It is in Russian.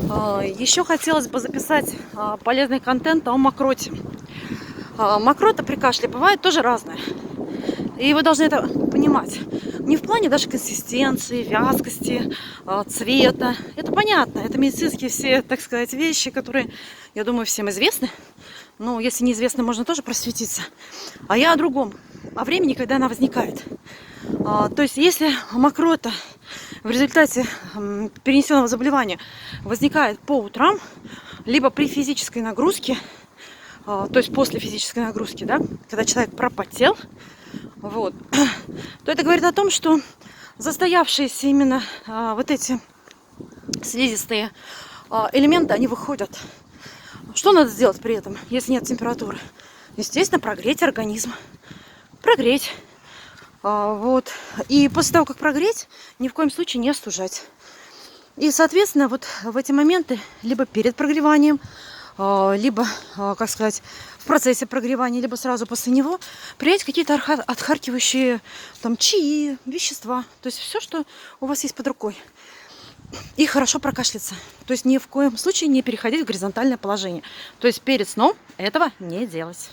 Еще хотелось бы записать полезный контент о мокроте. Мокрота при кашле бывает тоже разная. И вы должны это понимать. Не в плане даже консистенции, вязкости, цвета. Это понятно. Это медицинские все, так сказать, вещи, которые, я думаю, всем известны. Ну, если неизвестно, можно тоже просветиться. А я о другом. О времени, когда она возникает. То есть, если мокрота в результате перенесенного заболевания возникает по утрам, либо при физической нагрузке, то есть после физической нагрузки, да, когда человек пропотел, вот, то это говорит о том, что застоявшиеся именно вот эти слизистые элементы, они выходят. Что надо сделать при этом, если нет температуры? Естественно, прогреть организм. Прогреть. Вот. И после того, как прогреть, ни в коем случае не остужать. И, соответственно, вот в эти моменты, либо перед прогреванием, либо, как сказать, в процессе прогревания, либо сразу после него, принять какие-то отхаркивающие там чаи, вещества. То есть все, что у вас есть под рукой. И хорошо прокашляться. То есть ни в коем случае не переходить в горизонтальное положение. То есть перед сном этого не делать.